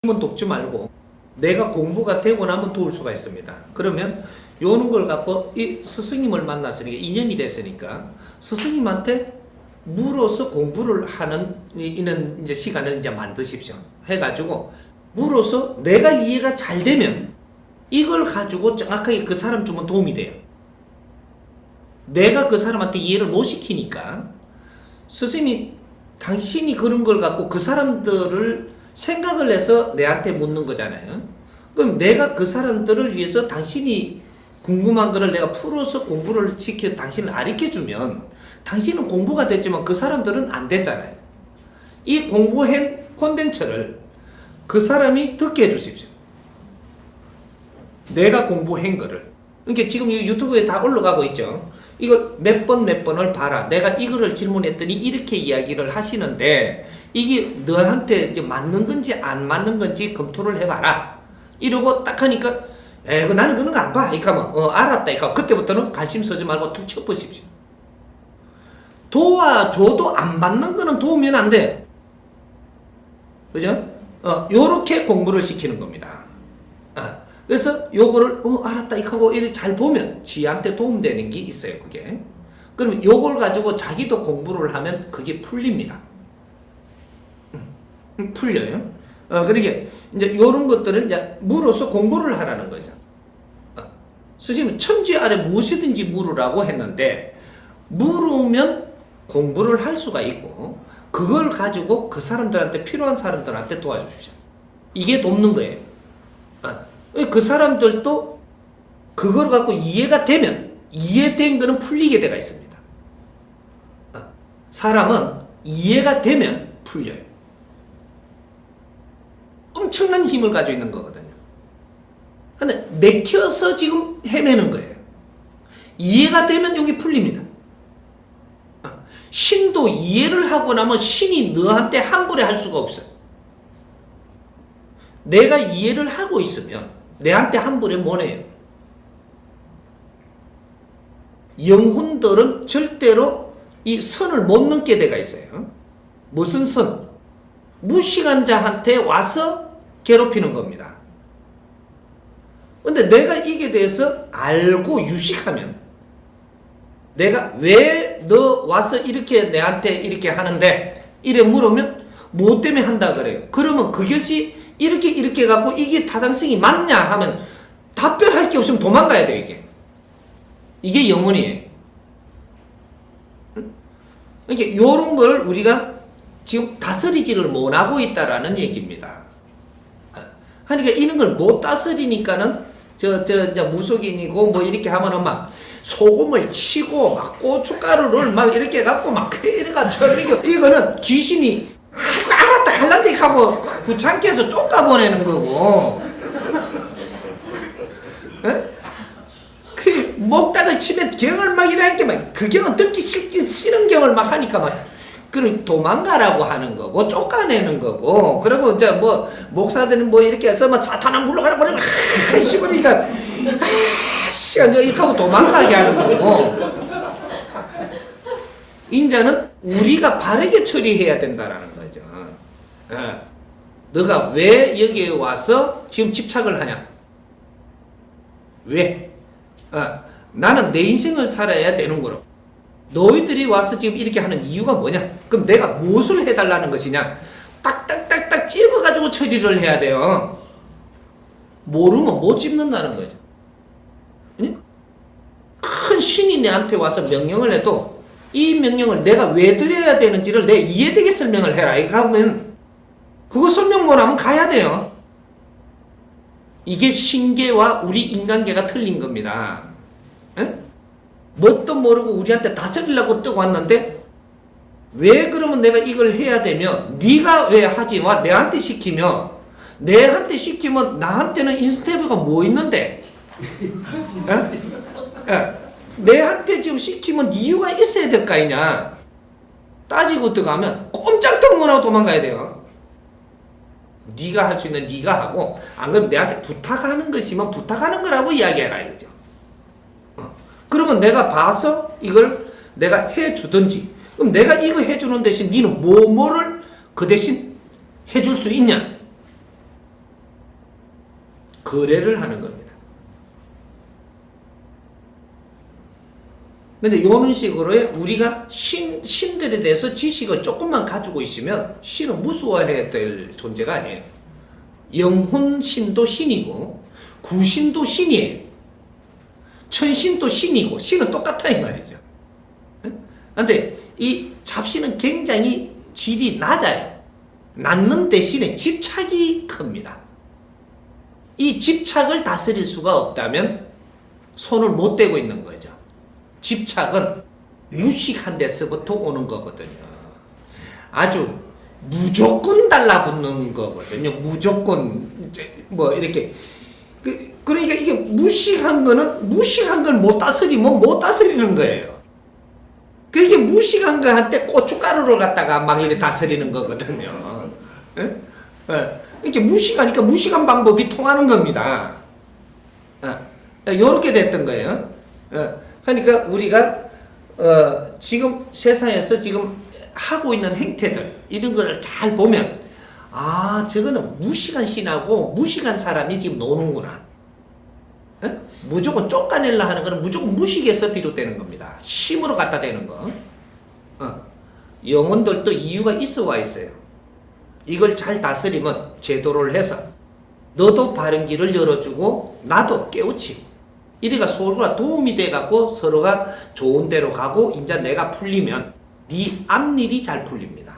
한번 돕지 말고 내가 공부가 되고 나면 도울 수가 있습니다. 그러면 요런 걸 갖고 이 스승님을 만났으니까 인연이 됐으니까 스승님한테 물어서 공부를 하는 이는 이제 시간을 이제 만드십시오. 해가지고 물어서 내가 이해가 잘 되면 이걸 가지고 정확하게 그 사람 주면 도움이 돼요. 내가 그 사람한테 이해를 못 시키니까 스승님이 당신이 그런 걸 갖고 그 사람들을 생각을 해서 내한테 묻는 거잖아요. 그럼 내가 그 사람들을 위해서 당신이 궁금한 거를 내가 풀어서 공부를 시켜 당신을 가르쳐주면 당신은 공부가 됐지만 그 사람들은 안 됐잖아요. 이 공부한 콘텐츠를 그 사람이 듣게 해주십시오. 내가 공부한 거를. 그러니까 지금 유튜브에 다 올라가고 있죠. 이걸 몇 번을 봐라. 내가 이거를 질문했더니 이렇게 이야기를 하시는데 이게 너한테 이제 맞는 건지 안 맞는 건지 검토를 해봐라. 이러고 딱 하니까 나는 그런 거 안 봐. 이렇게 하면 알았다. 이렇게 하면 그때부터는 관심 쓰지 말고 툭 쳐보십시오. 도와줘도 안 받는 거는 도우면 안 돼. 그죠? 요렇게 공부를 시키는 겁니다. 그래서 요거를 알았다 이렇게 하고 이렇게 잘 보면 지한테 도움되는 게 있어요. 그게. 그러면 요걸 가지고 자기도 공부를 하면 그게 풀립니다. 풀려요. 그러니까 이제 요런 것들은 이제 물어서 공부를 하라는 거죠. 스님은 천지 아래 무엇이든지 물으라고 했는데 물으면 공부를 할 수가 있고 그걸 가지고 그 사람들한테 필요한 사람들한테 도와주십시오. 이게 돕는 거예요. 그 사람들도 그걸 갖고 이해가 되면 이해된 거는 풀리게 돼가 있습니다. 사람은 이해가 되면 풀려요. 엄청난 힘을 가지고 있는 거거든요. 근데 맥혀서 지금 헤매는 거예요. 이해가 되면 여기 풀립니다. 신도 이해를 하고 나면 신이 너한테 함부로 할 수가 없어요. 내가 이해를 하고 있으면 내한테 함부로 못 해요. 영혼들은 절대로 이 선을 못 넘게 돼가 있어요. 무슨 선? 무식한 자한테 와서 괴롭히는 겁니다. 근데 내가 이게 대해서 알고 유식하면 내가 왜 너 와서 이렇게 내한테 이렇게 하는데 이래 물으면 뭐 때문에 한다 그래요. 그러면 그것이 이렇게 갖고 이게 타당성이 맞냐 하면 답변할 게 없으면 도망가야 돼요. 이게 영혼이에요. 그러니까 요런 걸 우리가 지금 다스리지를 못하고 있다라는 얘기입니다. 그러니까 이런 걸 못 다스리니까는 무속인이고 뭐 이렇게 하면은 막 소금을 치고 막 고춧가루를 막 이렇게 갖고 막 이래가 저렇게 이거는 귀신이 알았다 갈란데 하고 구창기 해서 쫓아보내는 거고 그 목닥을 치면 경을 막 이러니까 막 그 경은 듣기 싫은 경을 막 하니까 막 그럼 도망가라고 하는 거고 쫓아내는 거고 그리고 이제 뭐 목사들은 뭐 이렇게 해서 막 사탄아 물러가라 버리면 그러니까 시간 이렇게 하고 도망가게 하는 거고 인자는 우리가 바르게 처리해야 된다라는 거죠. 너가 왜 여기에 와서 지금 집착을 하냐? 왜? 나는 내 인생을 살아야 되는 거로. 너희들이 와서 지금 이렇게 하는 이유가 뭐냐? 그럼 내가 무엇을 해달라는 것이냐? 딱딱딱딱 찝어가지고 처리를 해야 돼요. 모르면 못 찝는다는 거죠. 큰 신이 내한테 와서 명령을 해도 이 명령을 내가 왜 드려야 되는지를 내 이해되게 설명을 해라. 이거 하면 그거 설명 못하면 가야 돼요. 이게 신계와 우리 인간계가 틀린 겁니다. 뭣도 모르고 우리한테 다스리려고 뜨고 왔는데 왜 그러면 내가 이걸 해야 되며 네가 왜 하지와 내한테 시키며 내한테 시키면 나한테는 인스테이브가 뭐 있는데 내한테 지금 시키면 이유가 있어야 될 거 아니냐. 따지고 들어가면 꼼짝도 못하고 도망가야 돼요. 네가 할 수 있는 네가 하고 안 그러면 내한테 부탁하는 것이면 부탁하는 거라고 이야기해라 이거죠. 그러면 내가 봐서 이걸 내가 해주든지 그럼 내가 이거 해주는 대신 너는 뭐를 그 대신 해줄 수 있냐? 거래를 하는 겁니다. 근데 이런 식으로 우리가 신들에 대해서 지식을 조금만 가지고 있으면 신은 무서워해야 될 존재가 아니에요. 영혼신도 신이고 구신도 신이에요. 천신도 신이고 신은 똑같아 이 말이죠. 근데 이 잡신은 굉장히 질이 낮아요. 낮는 대신에 집착이 큽니다. 이 집착을 다스릴 수가 없다면 손을 못 대고 있는 거죠. 집착은 무식한 데서부터 오는 거거든요. 아주 무조건 달라붙는 거거든요. 무조건 뭐 이렇게 그러니까 이게 무식한 거는 무식한 걸 못 다스리면 못 다스리는 거예요. 그렇게 무식한 거한테 고춧가루를 갖다가 막 이렇게 다스리는 거거든요. 예? 예. 이렇게 무식하니까 무식한 방법이 통하는 겁니다. 요렇게 됐던 거예요. 그러니까 우리가 지금 세상에서 지금 하고 있는 행태들 이런 거를 잘 보면 아 저거는 무식한 신하고 무식한 사람이 지금 노는구나. 무조건 쫓아내려 하는 거는 무조건 무식에서 비롯되는 겁니다. 힘으로 갖다 대는 거. 영혼들도 이유가 있어 와 있어요. 이걸 잘 다스리면 제도를 해서 너도 바른 길을 열어주고 나도 깨우치고 이래가 서로가 도움이 돼갖고 서로가 좋은 데로 가고 이제 내가 풀리면 네 앞일이 잘 풀립니다.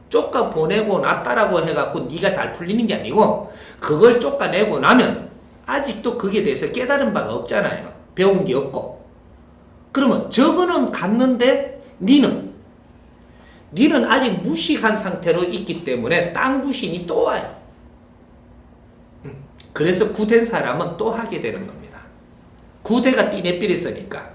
쫓아보내고 놨다라고 해갖고 네가 잘 풀리는 게 아니고 그걸 쫓아내고 나면 아직도 거기에 대해서 깨달은 바가 없잖아요. 배운 게 없고. 그러면 저거는 갔는데 니는 아직 무식한 상태로 있기 때문에 땅 구신이 또 와요. 그래서 구된 사람은 또 하게 되는 겁니다. 구대가 띠내삐리서니까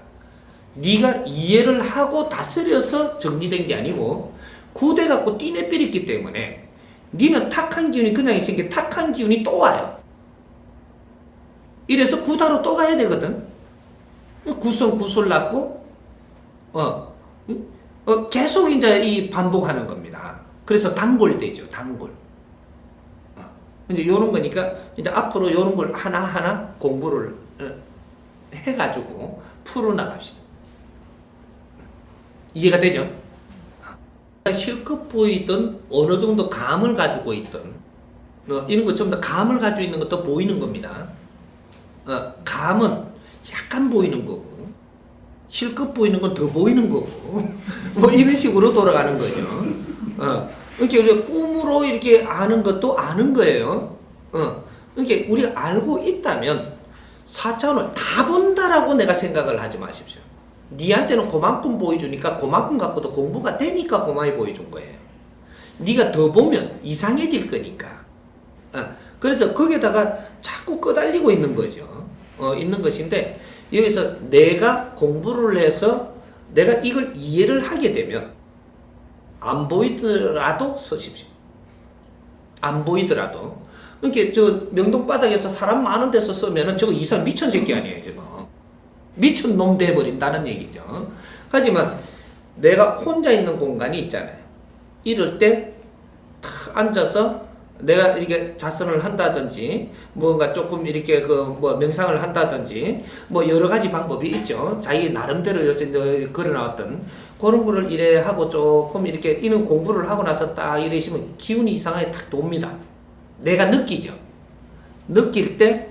네가 이해를 하고 다스려서 정리된 게 아니고 구대 갖고 띠내삐리기 때문에 니는 탁한 기운이 그냥 있으니까 탁한 기운이 또 와요. 이래서 구다로 또 가야 되거든. 구선 구술 났고 계속 이제 이 반복하는 겁니다. 그래서 단골되죠. 단골. 이제 요런 거니까 이제 앞으로 요런 걸 하나하나 공부를 해가지고 풀어나갑시다. 이해가 되죠? 실컷 보이던 어느 정도 감을 가지고 있던 이런 것 전부 다 감을 가지고 있는 것도 보이는 겁니다. 감은 약간 보이는 거고 실컷 보이는 건 더 보이는 거고 뭐 이런 식으로 돌아가는 거죠. 이렇게 우리가 꿈으로 이렇게 아는 것도 아는 거예요. 이렇게 우리가 알고 있다면 4차원을 다 본다라고 내가 생각을 하지 마십시오. 니한테는 그만큼 보여주니까 그만큼 갖고도 공부가 되니까 그만이 보여준 거예요. 네가 더 보면 이상해질 거니까. 그래서 거기에다가 자꾸 끄달리고 있는 거죠. 있는 것인데 여기서 내가 공부를 해서 내가 이걸 이해를 하게 되면 안 보이더라도 쓰십시오. 안 보이더라도. 이렇게 저 명동바닥에서 사람 많은 데서 쓰면은 저거 이 사람 미친 새끼 아니에요, 저거. 미친 놈 돼버린다는 얘기죠. 하지만 내가 혼자 있는 공간이 있잖아요. 이럴 때 탁 앉아서 내가 이렇게 자선을 한다든지 뭔가 조금 이렇게 뭐 명상을 한다든지 뭐 여러 가지 방법이 있죠. 자기 나름대로 요새 걸어 나왔던 그런 거를 이래 하고 조금 이렇게 이런 공부를 하고 나서 딱 이러시면 기운이 이상하게 탁 돕니다. 내가 느끼죠. 느낄 때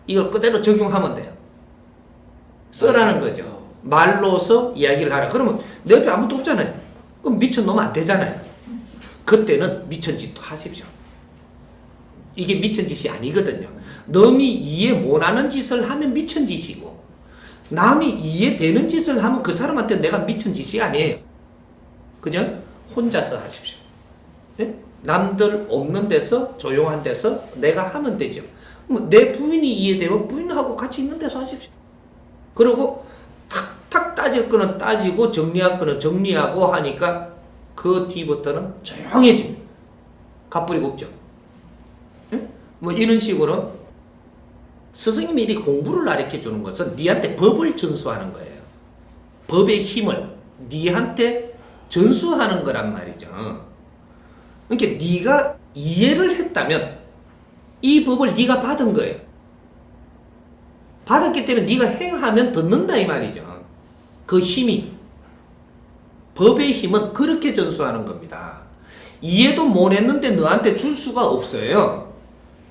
이걸 그대로 적용하면 돼요. 써라는 거죠. 말로서 이야기를 하라. 그러면 내 옆에 아무도 없잖아요. 그럼 미쳐놓으면 안 되잖아요. 그때는 미친 짓도 하십시오. 이게 미친 짓이 아니거든요. 남이 이해 못하는 짓을 하면 미친 짓이고 남이 이해되는 짓을 하면 그 사람한테 내가 미친 짓이 아니에요. 그죠? 혼자서 하십시오. 네? 남들 없는 데서 조용한 데서 내가 하면 되죠. 내 부인이 이해되면 부인하고 같이 있는 데서 하십시오. 그리고 탁탁 따질 거는 따지고 정리할 거는 정리하고 하니까 그 뒤부터는 조용해집니다. 갑부리가 없죠. 네? 뭐 이런 식으로 스승님이 이 공부를 가르쳐 주는 것은 니한테 법을 전수하는 거예요. 법의 힘을 니한테 전수하는 거란 말이죠. 그러니까 네가 이해를 했다면 이 법을 네가 받은 거예요. 받았기 때문에 네가 행하면 듣는다 이 말이죠. 그 힘이. 법의 힘은 그렇게 전수하는 겁니다. 이해도 못 했는데 너한테 줄 수가 없어요.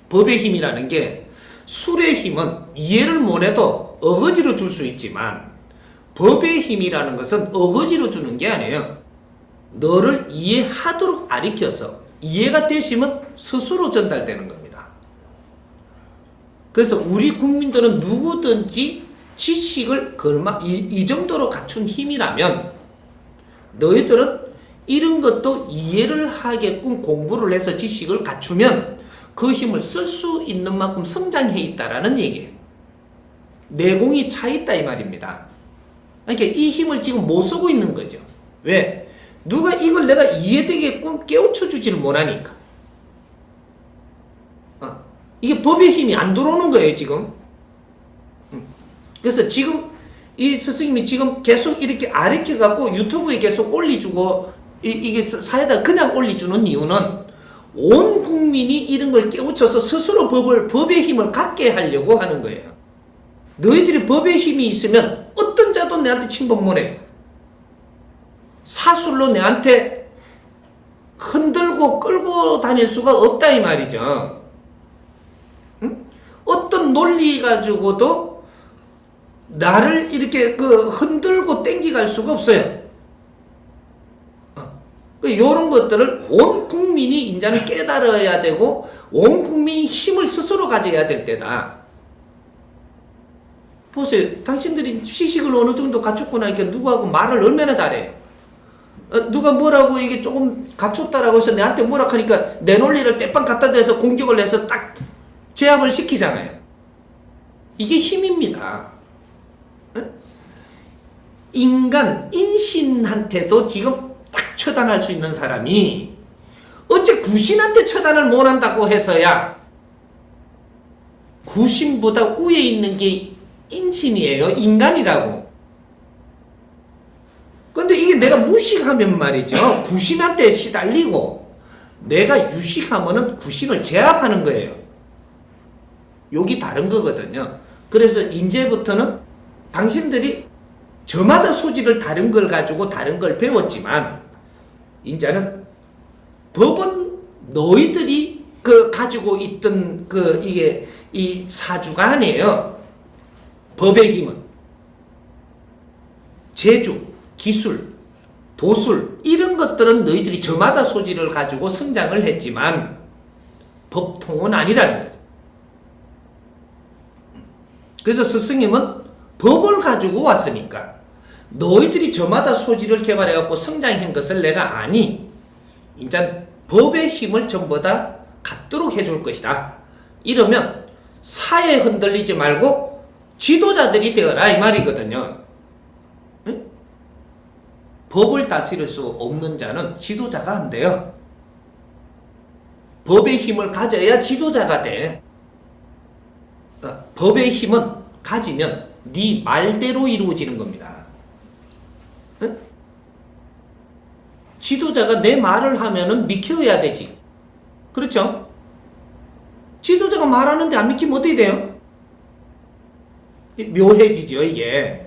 법의 힘이라는 게 술의 힘은 이해를 못 해도 어거지로 줄 수 있지만 법의 힘이라는 것은 어거지로 주는 게 아니에요. 너를 이해하도록 가르쳐서 이해가 되시면 스스로 전달되는 겁니다. 그래서 우리 국민들은 누구든지 지식을 이 정도로 갖춘 힘이라면 너희들은 이런 것도 이해를 하게끔 공부를 해서 지식을 갖추면 그 힘을 쓸 수 있는 만큼 성장해 있다라는 얘기예요. 내공이 차 있다 이 말입니다. 그러니까 이 힘을 지금 못 쓰고 있는 거죠. 왜? 누가 이걸 내가 이해되게끔 깨우쳐 주지를 못하니까. 이게 법의 힘이 안 들어오는 거예요 지금. 그래서 지금 이 스승님이 지금 계속 이렇게 아르켜 갖고 유튜브에 계속 올려주고 이게 사회에다 그냥 올려주는 이유는 온 국민이 이런 걸 깨우쳐서 스스로 법의 힘을 갖게 하려고 하는 거예요. 너희들이 법의 힘이 있으면 어떤 자도 내한테 침범 못해. 사술로 내한테 흔들고 끌고 다닐 수가 없다 이 말이죠. 응? 어떤 논리 가지고도 나를 이렇게 흔들고 땡기갈 수가 없어요. 이런 것들을 온 국민이 이제는 깨달아야 되고 온 국민이 힘을 스스로 가져야 될 때다. 보세요. 당신들이 지식을 어느 정도 갖췄고 나니까 누구하고 말을 얼마나 잘해요. 누가 뭐라고 이게 조금 갖췄다라고 해서 내한테 뭐라 하니까 내 논리를 떼빵 갖다 대서 공격을 해서 딱 제압을 시키잖아요. 이게 힘입니다. 인신한테도 지금 딱 처단할 수 있는 사람이 어째 구신한테 처단을 못한다고 해서야 구신보다 위에 있는 게 인신이에요. 인간이라고. 근데 이게 내가 무식하면 말이죠. 구신한테 시달리고 내가 유식하면은 구신을 제압하는 거예요. 여기 다른 거거든요. 그래서 이제부터는 당신들이 저마다 소질을 다른 걸 가지고 다른 걸 배웠지만 이제는 법은 너희들이 가지고 있던 이게 이 사주가 아니에요. 법의 힘은 재주, 기술, 도술 이런 것들은 너희들이 저마다 소질을 가지고 성장을 했지만 법통은 아니라는 거죠. 그래서 스승님은 법을 가지고 왔으니까 너희들이 저마다 소질을 개발해 갖고 성장한 것을 내가 아니 이제 법의 힘을 전부 다 갖도록 해줄 것이다. 이러면 사회 흔들리지 말고 지도자들이 되어라 이 말이거든요. 응? 법을 다스릴 수 없는 자는 지도자가 안 돼요. 법의 힘을 가져야 지도자가 돼. 법의 힘은 가지면 네 말대로 이루어지는 겁니다. 응? 지도자가 내 말을 하면은 믿겨야 되지. 그렇죠? 지도자가 말하는데 안 믿기면 어떻게 돼요? 묘해지죠 이게.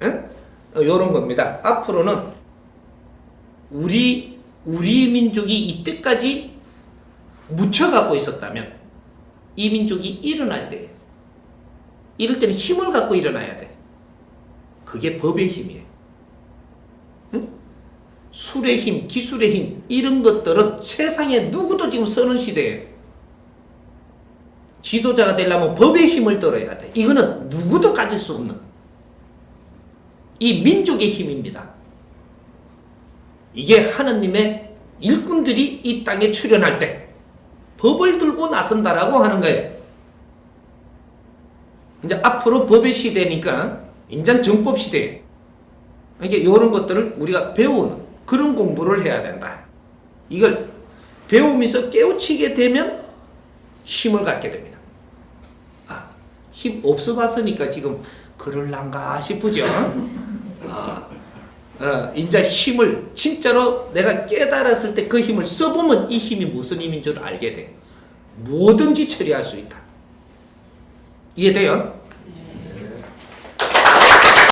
응? 요런 겁니다. 앞으로는 우리 민족이 이때까지 묻혀갖고 있었다면 이 민족이 일어날 때 이럴 때는 힘을 갖고 일어나야 돼. 그게 법의 힘이에요. 응? 술의 힘, 기술의 힘 이런 것들은 세상에 누구도 지금 쓰는 시대에 지도자가 되려면 법의 힘을 떨어야 돼. 이거는 누구도 가질 수 없는 이 민족의 힘입니다. 이게 하느님의 일꾼들이 이 땅에 출현할 때 법을 들고 나선다라고 하는 거예요. 이제 앞으로 법의 시대니까 인전 정법 시대. 이게 이런 것들을 우리가 배우는 그런 공부를 해야 된다. 이걸 배우면서 깨우치게 되면 힘을 갖게 됩니다. 힘 없어 봤으니까 지금 그럴란가 싶으죠? 이제 힘을 진짜로 내가 깨달았을 때 그 힘을 써보면 이 힘이 무슨 힘인 줄 알게 돼. 뭐든지 처리할 수 있다. 이해돼요?